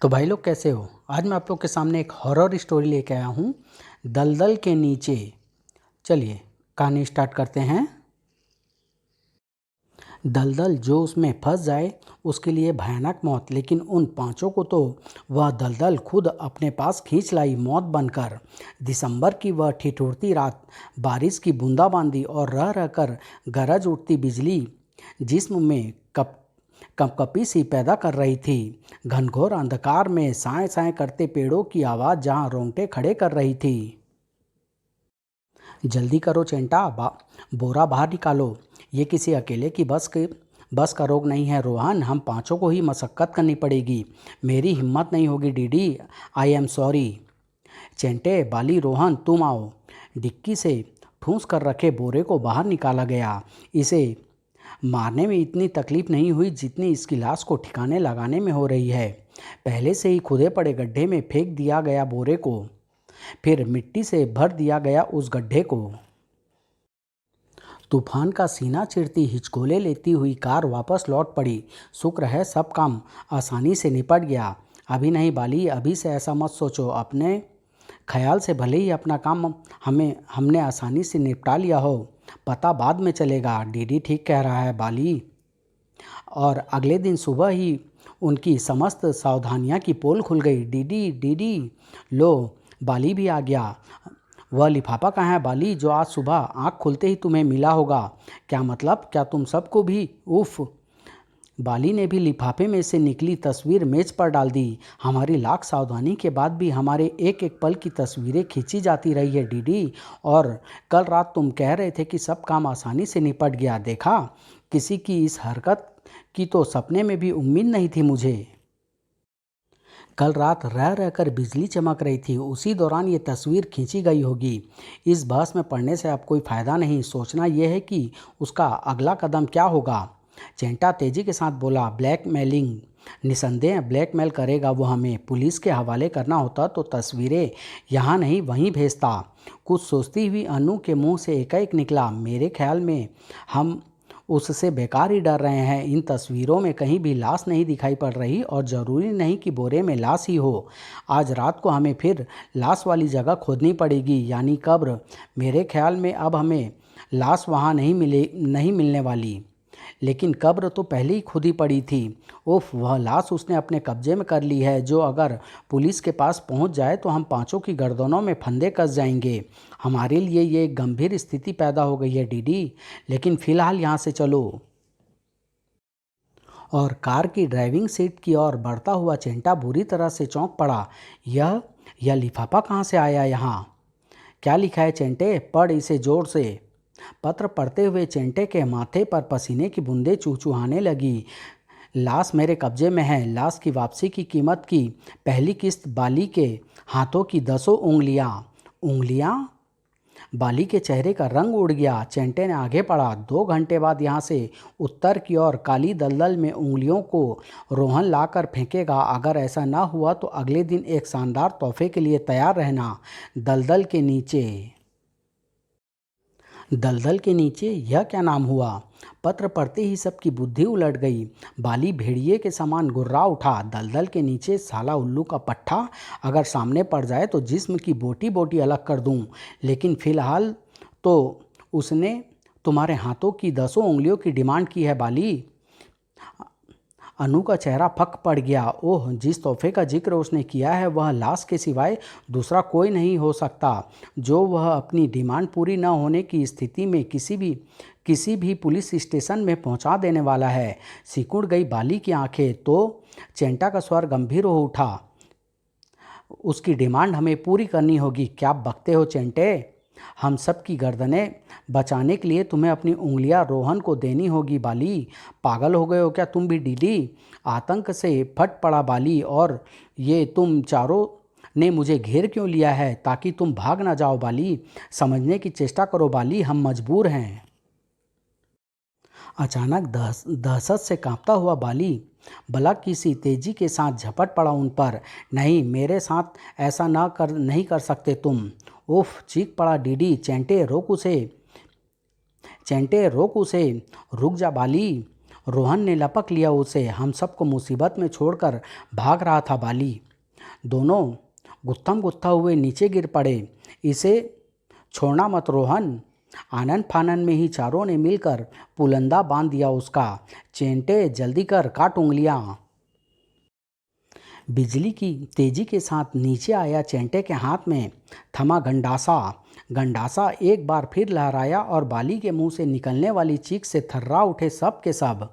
तो भाई लोग कैसे हो। आज मैं आप लोग के सामने एक हॉरर स्टोरी लेके आया हूँ, दलदल के नीचे। चलिए कहानी स्टार्ट करते हैं। दलदल जो उसमें फंस जाए उसके लिए भयानक मौत, लेकिन उन पांचों को तो वह दलदल खुद अपने पास खींच लाई मौत बनकर। दिसंबर की वह ठिठुरती रात, बारिश की बूंदाबांदी और रह रहकर गरज उठती बिजली जिस्म में कंपकपी सी पैदा कर रही थी। घनघोर अंधकार में साए साए करते पेड़ों की आवाज़ जहाँ रोंगटे खड़े कर रही थी। जल्दी करो चेंटा, बोरा बाहर निकालो। ये किसी अकेले की बस का रोग नहीं है रोहन, हम पांचों को ही मशक्क़त करनी पड़ेगी। मेरी हिम्मत नहीं होगी डीडी, आई एम सॉरी। चेंटे, बाली, रोहन तुम आओ। डिक्की से ठूंस कर रखे बोरे को बाहर निकाला गया। इसे मारने में इतनी तकलीफ नहीं हुई जितनी इसकी लाश को ठिकाने लगाने में हो रही है। पहले से ही खुदे पड़े गड्ढे में फेंक दिया गया बोरे को, फिर मिट्टी से भर दिया गया उस गड्ढे को। तूफान का सीना चिरती हिचकोले लेती हुई कार वापस लौट पड़ी। शुक्र है सब काम आसानी से निपट गया। अभी नहीं बाली, अभी से ऐसा मत सोचो। अपने ख्याल से भले ही अपना काम हमने आसानी से निपटा लिया हो, पता बाद में चलेगा। डीडी ठीक कह रहा है बाली। और अगले दिन सुबह ही उनकी समस्त सावधानियां की पोल खुल गई। डीडी डीडी, लो बाली भी आ गया। वह लिफाफा कहाँ है बाली, जो आज सुबह आँख खुलते ही तुम्हें मिला होगा? क्या मतलब, क्या तुम सबको भी? उफ। बाली ने भी लिफाफे में से निकली तस्वीर मेज पर डाल दी। हमारी लाख सावधानी के बाद भी हमारे एक एक पल की तस्वीरें खींची जाती रही है डीडी। और कल रात तुम कह रहे थे कि सब काम आसानी से निपट गया, देखा? किसी की इस हरकत की तो सपने में भी उम्मीद नहीं थी मुझे। कल रात रह रहकर बिजली चमक रही थी, उसी दौरान ये तस्वीर खींची गई होगी। इस बहस में पढ़ने से अब कोई फ़ायदा नहीं। सोचना यह है कि उसका अगला कदम क्या होगा। चेंटा तेजी के साथ बोला, ब्लैकमेलिंग। निसंदेह ब्लैकमेल करेगा वो हमें। पुलिस के हवाले करना होता तो तस्वीरें यहाँ नहीं वहीं भेजता। कुछ सोचती हुई अनु के मुंह से एकाएक निकला, मेरे ख्याल में हम उससे बेकार ही डर रहे हैं। इन तस्वीरों में कहीं भी लाश नहीं दिखाई पड़ रही, और ज़रूरी नहीं कि बोरे में लाश ही हो। आज रात को हमें फिर लाश वाली जगह खोदनी पड़ेगी, यानी कब्र। मेरे ख्याल में अब हमें लाश वहाँ नहीं मिलने वाली, लेकिन कब्र तो पहले ही खुदी पड़ी थी। उफ, वह लाश उसने अपने कब्जे में कर ली है, जो अगर पुलिस के पास पहुंच जाए तो हम पांचों की गर्दनों में फंदे कस जाएंगे। हमारे लिए ये एक गंभीर स्थिति पैदा हो गई है डीडी, लेकिन फिलहाल यहाँ से चलो। और कार की ड्राइविंग सीट की ओर बढ़ता हुआ चेंटा बुरी तरह से चौंक पड़ा। यह लिफाफा कहाँ से आया यहाँ? क्या लिखा है चेंटे? पढ़ इसे जोर से। पत्र पढ़ते हुए चेंटे के माथे पर पसीने की बूंदें चुहचुहाने लगी। लाश मेरे कब्जे में है। लाश की वापसी की कीमत की पहली किस्त बाली के हाथों की 10 उंगलियां। उंगलियां? बाली के चेहरे का रंग उड़ गया। चेंटे ने आगे बढ़ा। 2 घंटे बाद यहाँ से उत्तर की ओर काली दलदल में उंगलियों को रोहन लाकर फेंकेगा। अगर ऐसा ना हुआ तो अगले दिन एक शानदार तोहफे के लिए तैयार रहना। दलदल के नीचे। दलदल के नीचे, यह क्या नाम हुआ? पत्र पढ़ते ही सबकी बुद्धि उलट गई। बाली भेड़िए के समान गुर्रा उठा। दलदल के नीचे, साला उल्लू का पट्ठा। अगर सामने पड़ जाए तो जिस्म की बोटी बोटी अलग कर दूं, लेकिन फिलहाल तो उसने तुम्हारे हाथों की 10 उंगलियों की डिमांड की है बाली। अनु का चेहरा फक पड़ गया। ओह, जिस तोहफे का जिक्र उसने किया है वह लाश के सिवाय दूसरा कोई नहीं हो सकता, जो वह अपनी डिमांड पूरी न होने की स्थिति में किसी भी पुलिस स्टेशन में पहुंचा देने वाला है। सिकुड़ गई बाली की आंखें। तो चेंटा का स्वर गंभीर हो उठा, उसकी डिमांड हमें पूरी करनी होगी। क्या बकते हो चेंटे? हम सब की गर्दनें बचाने के लिए तुम्हें अपनी उंगलियां रोहन को देनी होगी बाली। पागल हो गए हो क्या तुम भी डीडी? आतंक से फट पड़ा बाली। और ये तुम चारों ने मुझे घेर क्यों लिया है? ताकि तुम भाग ना जाओ बाली। समझने की चेष्टा करो बाली, हम मजबूर हैं। अचानक दहशत से कांपता हुआ बाली बलक की सी तेजी के साथ झपट पड़ा उन पर। नहीं, मेरे साथ ऐसा नहीं कर सकते तुम। उफ, चीख पड़ा डीडी। चेंटे रोक उसे। रुक जा बाली। रोहन ने लपक लिया उसे। हम सबको मुसीबत में छोड़कर भाग रहा था बाली। दोनों गुत्थम गुत्था हुए नीचे गिर पड़े। इसे छोड़ना मत रोहन। आनन फानन में ही चारों ने मिलकर पुलंदा बांध दिया उसका। चेंटे जल्दी कर, काट उंगलियां। बिजली की तेजी के साथ नीचे आया चेंटे के हाथ में थमा गंडासा। गंडासा एक बार फिर लहराया और बाली के मुंह से निकलने वाली चीख से थर्रा उठे सब के सब।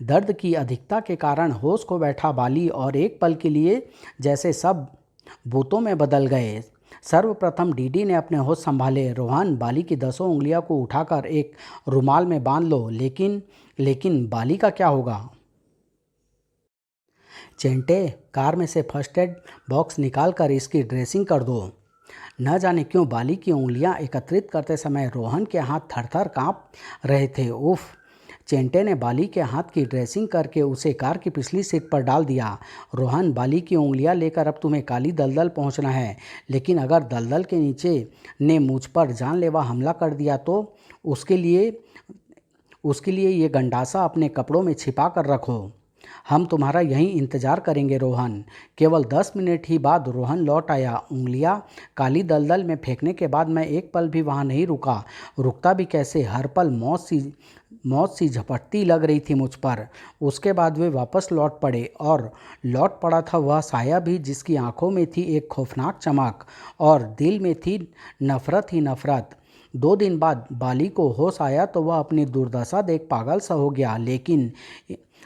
दर्द की अधिकता के कारण होश को बैठा बाली और एक पल के लिए जैसे सब भूतों में बदल गए। सर्वप्रथम डीडी ने अपने होश संभाले। रोहन, बाली की 10 उंगलियों को उठाकर एक रुमाल में बांध लो। लेकिन बाली का क्या होगा? चेंटे, कार में से फर्स्ट एड बॉक्स निकाल कर इसकी ड्रेसिंग कर दो। न जाने क्यों बाली की उंगलियां एकत्रित करते समय रोहन के हाथ थरथर कांप रहे थे। उफ! चेंटे ने बाली के हाथ की ड्रेसिंग करके उसे कार की पिछली सीट पर डाल दिया। रोहन, बाली की उंगलियां लेकर अब तुम्हें काली दलदल पहुंचना है। लेकिन अगर दलदल के नीचे ने मुझ पर जानलेवा हमला कर दिया तो उसके लिए ये गंडासा अपने कपड़ों में छिपा कर रखो। हम तुम्हारा यहीं इंतजार करेंगे रोहन। केवल 10 मिनट ही बाद रोहन लौट आया। उंगलियां काली दलदल में फेंकने के बाद मैं एक पल भी वहां नहीं रुका। रुकता भी कैसे? हर पल मौत सी झपटती लग रही थी मुझ पर। उसके बाद वे वापस लौट पड़े और लौट पड़ा था वह साया भी, जिसकी आंखों में थी एक खौफनाक चमक और दिल में थी नफरत ही नफरत। 2 दिन बाद बाली को होश आया तो वह अपनी दुर्दशा देख पागल सा हो गया। लेकिन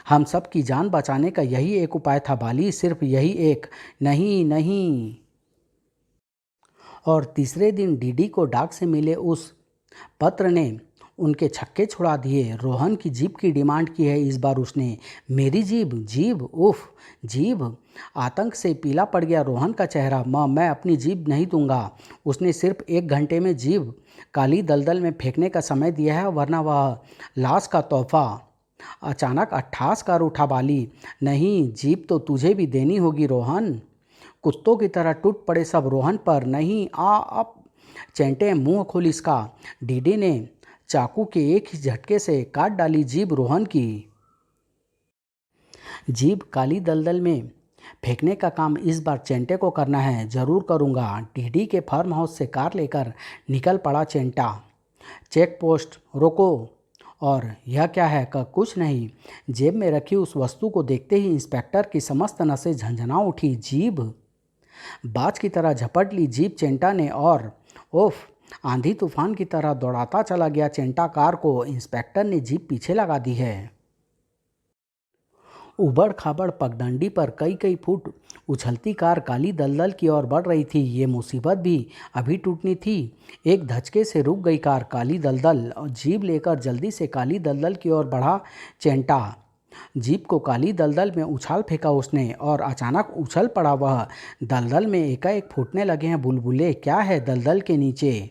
हम सब की जान बचाने का यही एक उपाय था बाली, सिर्फ यही एक। नहीं नहीं। और तीसरे दिन डीडी को डाक से मिले उस पत्र ने उनके छक्के छुड़ा दिए। रोहन की जीप की डिमांड की है इस बार उसने। मेरी जीप? उफ! जीप! आतंक से पीला पड़ गया रोहन का चेहरा। मैं अपनी जीप नहीं दूंगा। उसने सिर्फ 1 घंटे में जीप काली दलदल में फेंकने का समय दिया है, वरना वह लाश का तोहफा। अचानक अट्ठास कर उठा बाली। नहीं, जीप तो तुझे भी देनी होगी रोहन। कुत्तों की तरह टूट पड़े सब रोहन पर। नहीं, अब चेंटे, मुंह खोल इसका। डीडी ने चाकू के एक ही झटके से काट डाली जीभ रोहन की। जीभ काली दलदल में फेंकने का काम इस बार चेंटे को करना है। जरूर करूँगा। डीडी के फार्म हाउस से कार लेकर निकल पड़ा चेंटा। चेक पोस्ट रोको। और यह क्या है? कुछ नहीं। जेब में रखी उस वस्तु को देखते ही इंस्पेक्टर की समस्त नसें झंझना उठी। जीभ बाज की तरह झपट ली जीभ चेंटा ने और ओफ! आंधी तूफान की तरह दौड़ाता चला गया चेंटा कार को। इंस्पेक्टर ने जीप पीछे लगा दी है। उबड़ खाबड़ पगडंडी पर कई कई फुट उछलती कार काली दलदल की ओर बढ़ रही थी। ये मुसीबत भी अभी टूटनी थी। एक धचके से रुक गई कार। काली दलदल और जीप लेकर जल्दी से काली दलदल की ओर बढ़ा चेंटा। जीप को काली दलदल में उछाल फेंका उसने और अचानक उछल पड़ा वह। दलदल में एकाएक फूटने लगे हैं बुलबुले। क्या है दलदल के नीचे?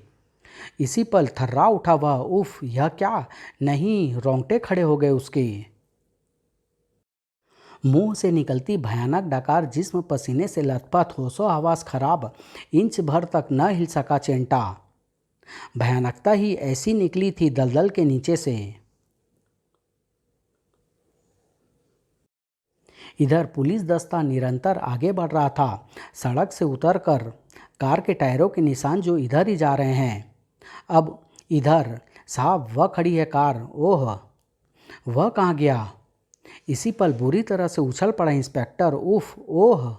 इसी पल थर्रा उठा वह। उफ! यह क्या? नहीं, रोंगटे खड़े हो गए उसके। मुंह से निकलती भयानक डकार, जिस्म पसीने से लथपथ, होशो हवास खराब। इंच भर तक न हिल सका चेंटा। भयानकता ही ऐसी निकली थी दलदल के नीचे से। इधर पुलिस दस्ता निरंतर आगे बढ़ रहा था। सड़क से उतरकर कार के टायरों के निशान जो इधर ही जा रहे हैं। अब इधर साहब, वह खड़ी है कार। ओह! वह कहाँ गया? इसी पल बुरी तरह से उछल पड़ा इंस्पेक्टर। उफ! ओह!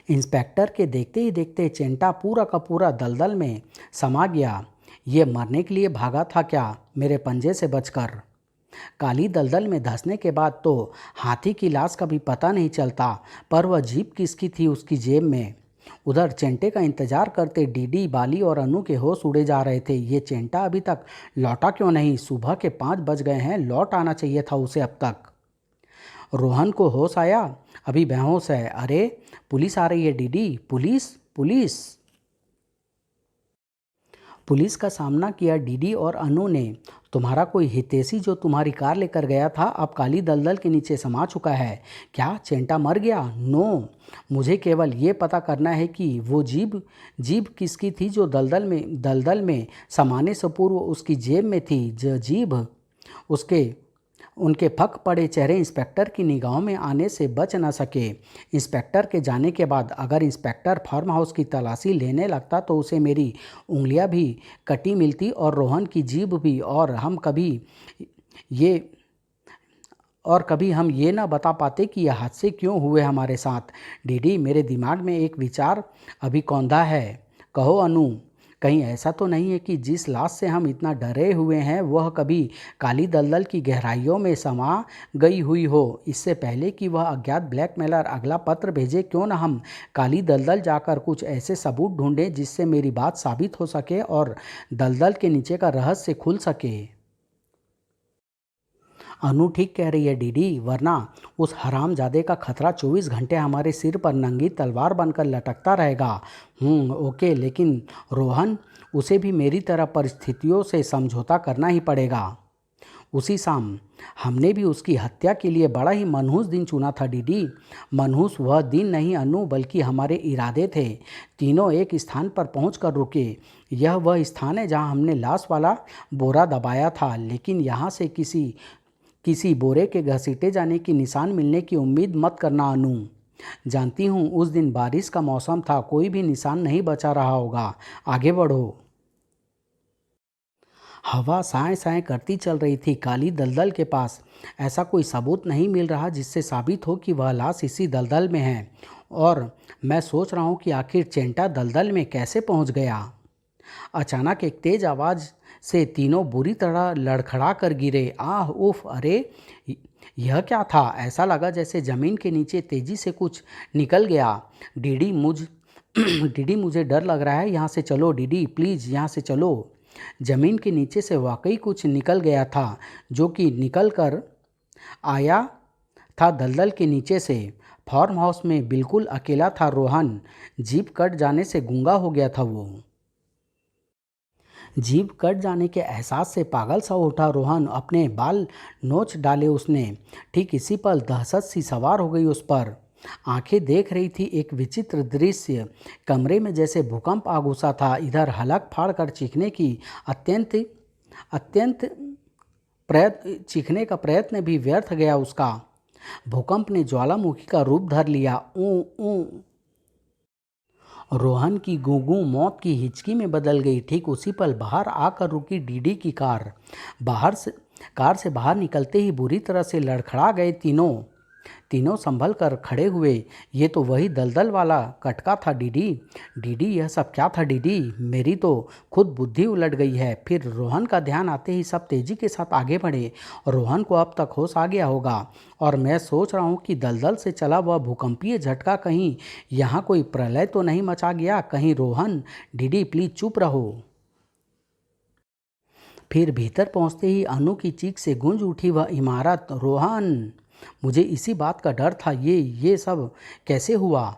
इंस्पेक्टर के देखते ही देखते चेंटा पूरा का पूरा दलदल में समा गया। ये मरने के लिए भागा था क्या मेरे पंजे से बचकर? काली दलदल में धंसने के बाद तो हाथी की लाश का भी पता नहीं चलता, पर वह जीप किसकी थी उसकी जेब में। उधर चेंटे का इंतजार करते डीडी, बाली और अनु के होश उड़े जा रहे थे। ये चेंटा अभी तक लौटा क्यों नहीं? सुबह के 5 बज गए हैं। लौट आना चाहिए था उसे अब तक। रोहन को होश आया, अभी बेहोश है। अरे, पुलिस आ रही है डीडी। पुलिस पुलिस पुलिस का सामना किया डीडी और अनु ने। तुम्हारा कोई हितैषी जो तुम्हारी कार लेकर गया था अब काली दलदल के नीचे समा चुका है। क्या चेंटा मर गया? नो, मुझे केवल ये पता करना है कि वो जीभ किसकी थी जो दलदल में समाने से पूर्व उसकी जेब में थी। जीभ उसके उनके फक पड़े चेहरे इंस्पेक्टर की निगाहों में आने से बच न सके। इंस्पेक्टर के जाने के बाद अगर इंस्पेक्टर फार्म हाउस की तलाशी लेने लगता तो उसे मेरी उंगलियां भी कटी मिलती और रोहन की जीभ भी, ये कभी हम ये ना बता पाते कि यह हादसे क्यों हुए हमारे साथ। डीडी, मेरे दिमाग में एक विचार अभी कौंधा है। कहो अनु, कहीं ऐसा तो नहीं है कि जिस लाश से हम इतना डरे हुए हैं वह कभी काली दलदल की गहराइयों में समा गई हुई हो। इससे पहले कि वह अज्ञात ब्लैकमेलर अगला पत्र भेजे, क्यों न हम काली दलदल जाकर कुछ ऐसे सबूत ढूंढें जिससे मेरी बात साबित हो सके और दलदल के नीचे का रहस्य खुल सके। अनु ठीक कह रही है डीडी, वरना उस हरामजादे का खतरा 24 घंटे हमारे सिर पर नंगी तलवार बनकर लटकता रहेगा। ओके, लेकिन रोहन, उसे भी मेरी तरह परिस्थितियों से समझौता करना ही पड़ेगा। उसी शाम हमने भी उसकी हत्या के लिए बड़ा ही मनहूस दिन चुना था डीडी। मनहूस वह दिन नहीं अनु, बल्कि हमारे इरादे थे। तीनों एक स्थान पर पहुंचकर रुके। यह वह स्थान है जहां हमने लाश वाला बोरा दबाया था, लेकिन यहाँ से किसी बोरे के घसीटे जाने की निशान मिलने की उम्मीद मत करना अनु। जानती हूँ उस दिन बारिश का मौसम था, कोई भी निशान नहीं बचा रहा होगा। आगे बढ़ो। हवा साए साए करती चल रही थी। काली दलदल के पास ऐसा कोई सबूत नहीं मिल रहा जिससे साबित हो कि वह लाश इसी दलदल में है। और मैं सोच रहा हूँ कि आखिर चेंटा दलदल में कैसे पहुँच गया। अचानक एक तेज आवाज़ से तीनों बुरी तरह लड़खड़ा कर गिरे। आह उफ, अरे यह क्या था। ऐसा लगा जैसे ज़मीन के नीचे तेज़ी से कुछ निकल गया। डीडी डीडी, मुझे डर लग रहा है, यहाँ से चलो डीडी, प्लीज़ यहाँ से चलो। ज़मीन के नीचे से वाकई कुछ निकल गया था, जो कि निकल कर आया था दलदल के नीचे से। फार्म हाउस में बिल्कुल अकेला था रोहन। जीभ कट जाने से गूंगा हो गया था वो। जीभ कट जाने के एहसास से पागल सा उठा रोहन। अपने बाल नोच डाले उसने। ठीक इसी पल दहशत सी सवार हो गई उस पर। आंखें देख रही थी एक विचित्र दृश्य। कमरे में जैसे भूकंप आ घुसा था। इधर हलक फाड़ कर अत्यंत चीखने का प्रयत्न भी व्यर्थ गया उसका। भूकंप ने ज्वालामुखी का रूप धर लिया। ऊ ऊ रोहन की गूंगू मौत की हिचकी में बदल गई। ठीक उसी पल बाहर आकर रुकी डीडी की कार। कार से बाहर निकलते ही बुरी तरह से लड़खड़ा गए तीनों संभल कर खड़े हुए। ये तो वही दलदल वाला कटका था डीडी। डीडी, यह सब क्या था डीडी। मेरी तो खुद बुद्धि उलट गई है। फिर रोहन का ध्यान आते ही सब तेजी के साथ आगे बढ़े। रोहन को अब तक होश आ गया होगा और मैं सोच रहा हूँ कि दलदल से चला वह भूकंपीय झटका कहीं यहाँ कोई प्रलय तो नहीं मचा गया कहीं। रोहन, डीडी प्लीज चुप रहो। फिर भीतर पहुँचते ही अनु की चीख से गूंज उठी वह इमारत। रोहन, मुझे इसी बात का डर था। ये सब कैसे हुआ।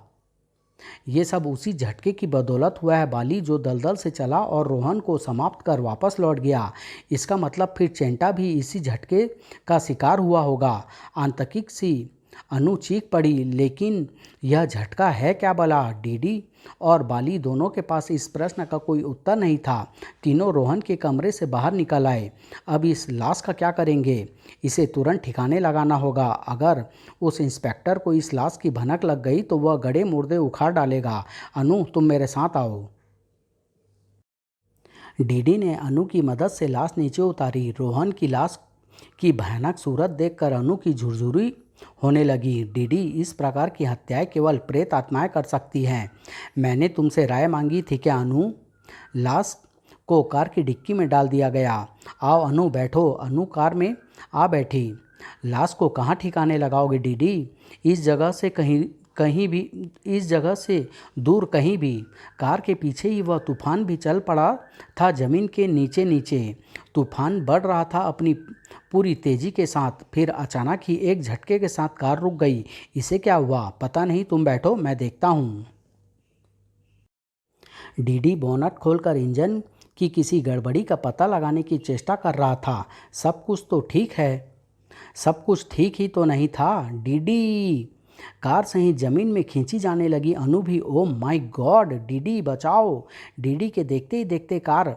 ये सब उसी झटके की बदौलत हुआ है बाली, जो दलदल से चला और रोहन को समाप्त कर वापस लौट गया। इसका मतलब फिर चेंटा भी इसी झटके का शिकार हुआ होगा। आंतकिक सी अनु चीख पड़ी। लेकिन यह झटका है क्या भला। डीडी और बाली दोनों के पास इस प्रश्न का कोई उत्तर नहीं था। तीनों रोहन के कमरे से बाहर निकल आए। अब इस लाश का क्या करेंगे। इसे तुरंत ठिकाने लगाना होगा। अगर उस इंस्पेक्टर को इस लाश की भनक लग गई तो वह गड़े मुर्दे उखाड़ डालेगा। अनु, तुम मेरे साथ आओ। डीडी ने अनु की मदद से लाश नीचे उतारी। रोहन की लाश की भयानक सूरत देखकर अनु की झुरझुरी होने लगी। डीडी, इस प्रकार की हत्याएं केवल प्रेत आत्माएं कर सकती हैं। मैंने तुमसे राय मांगी थी क्या अनु। लाश को कार की डिक्की में डाल दिया गया। आओ अनु, बैठो। अनु कार में आ बैठी। लाश को कहाँ ठिकाने लगाओगे डीडी। इस जगह से दूर कहीं भी। कार के पीछे ही वह तूफान भी चल पड़ा था। जमीन के नीचे नीचे तूफान बढ़ रहा था अपनी पूरी तेजी के साथ। फिर अचानक ही एक झटके के साथ कार रुक गई। इसे क्या हुआ पता नहीं, तुम बैठो, मैं देखता हूँ। डीडी बोनट खोलकर इंजन की किसी गड़बड़ी का पता लगाने की चेष्टा कर रहा था। सब कुछ तो ठीक है। सब कुछ ठीक ही तो नहीं था डीडी। कार सही जमीन में खींची जाने लगी। अनु भी, ओ माय गॉड डीडी बचाओ। डीडी के देखते ही देखते कार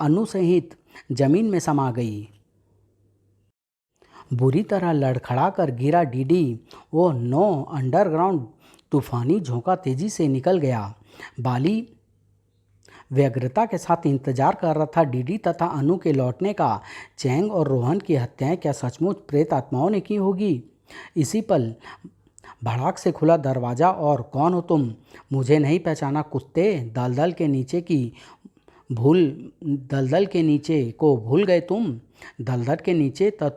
अनु सहित जमीन में समा गई। बुरी तरह लड़खड़ा कर गिरा डीडी। Oh no! अंडरग्राउंड तूफानी झोंका तेजी से निकल गया। बाली व्यग्रता के साथ इंतजार कर रहा था डीडी तथा अनु के लौटने का। चैंग और रोहन की हत्याएं क्या सचमुच प्रेत आत्माओं ने की होगी? इसी पल भड़ाक से खुला दरवाज़ा। और कौन हो तुम? मुझे नहीं पहचाना कुत्ते? दलदल के नीचे को भूल गए तुम? दलदल के नीचे तो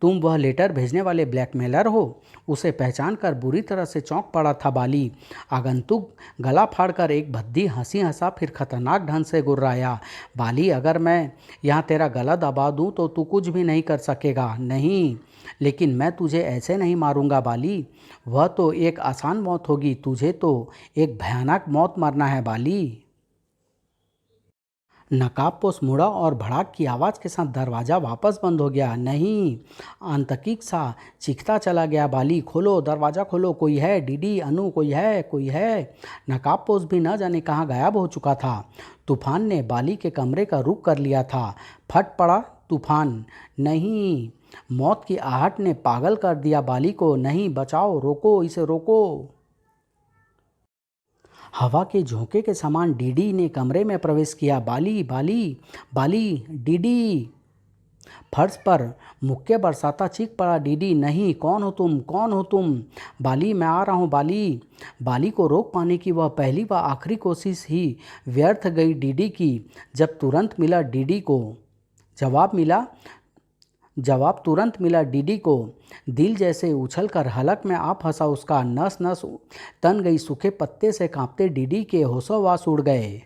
तुम वह लेटर भेजने वाले ब्लैकमेलर हो? उसे पहचान कर बुरी तरह से चौंक पड़ा था बाली। आगंतुक गला फाड़कर एक भद्दी हंसी हंसा, फिर खतरनाक ढंग से गुर्राया। बाली, अगर मैं यहाँ तेरा गला दबा दूँ तो तू कुछ भी नहीं कर सकेगा। नहीं, लेकिन मैं तुझे ऐसे नहीं मारूंगा बाली। वह तो एक आसान मौत होगी, तुझे तो एक भयानक मौत मरना है बाली। नकाबपोश मुड़ा और भड़ाक की आवाज़ के साथ दरवाज़ा वापस बंद हो गया। नहीं! आतंकिक सा चीखता चला गया बाली। खोलो, दरवाज़ा खोलो, कोई है? डीडी, अनु, कोई है? कोई है? नकाबपोश भी न जाने कहाँ गायब हो चुका था। तूफान ने बाली के कमरे का रुख कर लिया था। फट पड़ा तूफान। नहीं! मौत की आहट ने पागल कर दिया बाली को। नहीं, बचाओ, रोको, इसे रोको। हवा के झोंके के समान डीडी ने कमरे में प्रवेश किया। बाली, बाली, बाली, डीडी! फर्श पर मुक्के बरसाता चीख पड़ा डीडी। नहीं! कौन हो तुम? कौन हो तुम? बाली, मैं आ रहा हूँ बाली। बाली को रोक पाने की वह पहली व आखिरी कोशिश ही व्यर्थ गई डीडी की। जवाब तुरंत मिला डीडी को। दिल जैसे उछलकर हलक में आ फंसा उसका। नस नस तन गई। सूखे पत्ते से कांपते डीडी के होशोहवास उड़ गए।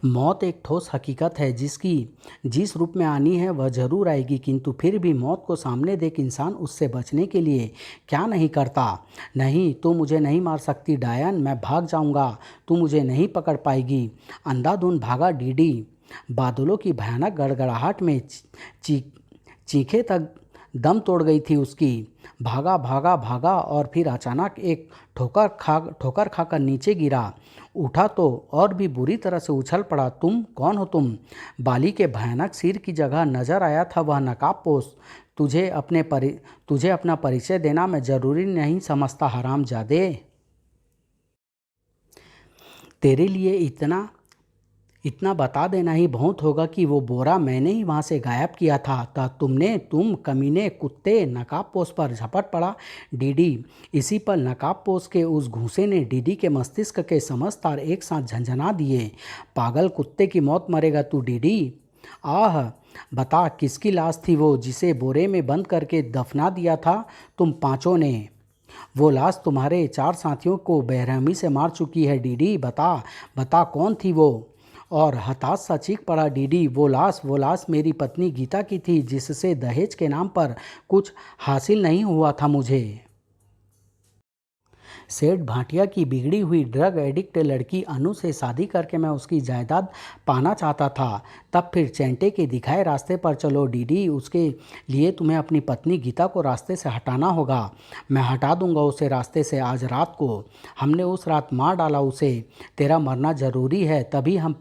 मौत एक ठोस हकीकत है जिसकी जिस रूप में आनी है वह जरूर आएगी, किंतु फिर भी मौत को सामने देख इंसान उससे बचने के लिए क्या नहीं करता। नहीं, तू मुझे नहीं मार सकती डायन, मैं भाग जाऊंगा, तू मुझे नहीं पकड़ पाएगी। अंधाधुंध भागा डीडी। बादलों की भयानक गड़गड़ाहट में चीखे तक दम तोड़ गई थी उसकी। भागा भागा भागा और फिर अचानक एक ठोकर खाकर नीचे गिरा। उठा तो और भी बुरी तरह से उछल पड़ा। तुम कौन हो तुम? बाली के भयानक सिर की जगह नजर आया था वह नकाबपोश। तुझे अपना परिचय देना मैं जरूरी नहीं समझता हरामजादे। तेरे लिए इतना बता देना ही बहुत होगा कि वो बोरा मैंने ही वहाँ से गायब किया था। तुम कमीने कुत्ते! नकाबपोश पर झपट पड़ा डीडी। इसी पर नकाबपोश के उस घूंसे ने डीडी के मस्तिष्क के समस्त तार एक साथ झंझना दिए। पागल कुत्ते की मौत मरेगा तू डीडी। आह! बता, किसकी लाश थी वो जिसे बोरे में बंद करके दफना दिया था तुम पांचों ने? वो लाश तुम्हारे 4 साथियों को बेरहमी से मार चुकी है डीडी। बता कौन थी वो? और हताश सा चीख पड़ा डीडी। वो लाश मेरी पत्नी गीता की थी, जिससे दहेज के नाम पर कुछ हासिल नहीं हुआ था मुझे। सेठ भाटिया की बिगड़ी हुई ड्रग एडिक्ट लड़की अनु से शादी करके मैं उसकी जायदाद पाना चाहता था। तब फिर चैंटे के दिखाए रास्ते पर चलो डीडी। उसके लिए तुम्हें अपनी पत्नी गीता को रास्ते से हटाना होगा। मैं हटा दूंगा उसे रास्ते से आज रात को। हमने उस रात मार डाला उसे। तेरा मरना जरूरी है, तभी हम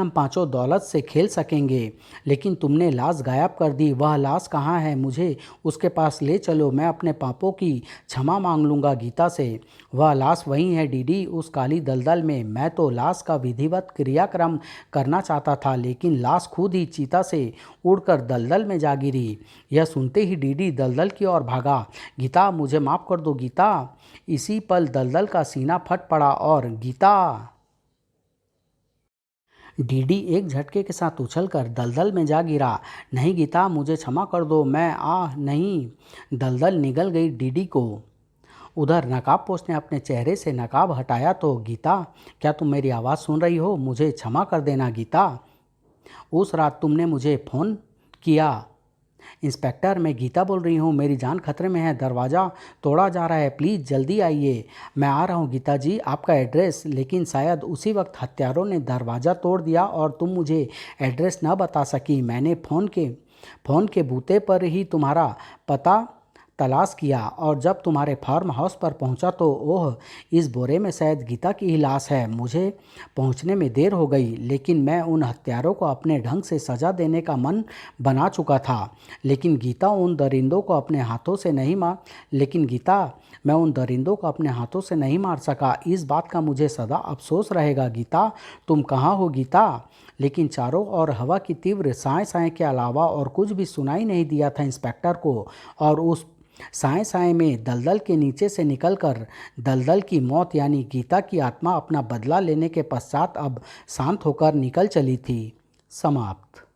पांचों दौलत से खेल सकेंगे। लेकिन तुमने लाश गायब कर दी। वह लाश कहाँ है? मुझे उसके पास ले चलो, मैं अपने पापों की क्षमा मांग लूँगा गीता से। वह लाश वहीं है डीडी, उस काली दलदल में। मैं तो लाश का विधिवत क्रियाक्रम करना चाहता था, लेकिन लाश खुद ही चीता से उड़कर दलदल में जा गिरी। यह सुनते ही डीडी दलदल की ओर भागा। गीता, मुझे माफ़ कर दो गीता। इसी पल दलदल का सीना फट पड़ा और गीता! डीडी एक झटके के साथ उछलकर दलदल में जा गिरा। नहीं गीता, मुझे क्षमा कर दो। नहीं। दलदल निगल गई डीडी को। उधर नकाबपोश ने अपने चेहरे से नकाब हटाया तो गीता, क्या तुम मेरी आवाज़ सुन रही हो? मुझे क्षमा कर देना गीता। उस रात तुमने मुझे फ़ोन किया। इंस्पेक्टर, मैं गीता बोल रही हूँ, मेरी जान खतरे में है, दरवाज़ा तोड़ा जा रहा है, प्लीज़ जल्दी आइए। मैं आ रहा हूँ गीता जी, आपका एड्रेस। लेकिन शायद उसी वक्त हत्यारों ने दरवाज़ा तोड़ दिया और तुम मुझे एड्रेस न बता सकी। मैंने फ़ोन के बूते पर ही तुम्हारा पता तलाश किया और जब तुम्हारे फार्म हाउस पर पहुंचा तो ओह, इस बोरे में शायद गीता की ही लाश है। मुझे पहुंचने में देर हो गई, लेकिन मैं उन हत्यारों को अपने ढंग से सजा देने का मन बना चुका था। लेकिन गीता उन दरिंदों को अपने हाथों से नहीं मार लेकिन गीता मैं उन दरिंदों को अपने हाथों से नहीं मार सका। इस बात का मुझे सदा अफसोस रहेगा। गीता, तुम कहाँ हो गीता? लेकिन चारों ओर हवा की तीव्र साए साए के अलावा और कुछ भी सुनाई नहीं दिया था इंस्पेक्टर को। और उस साए साए में दलदल के नीचे से निकलकर दलदल की मौत यानी गीता की आत्मा अपना बदला लेने के पश्चात अब शांत होकर निकल चली थी। समाप्त।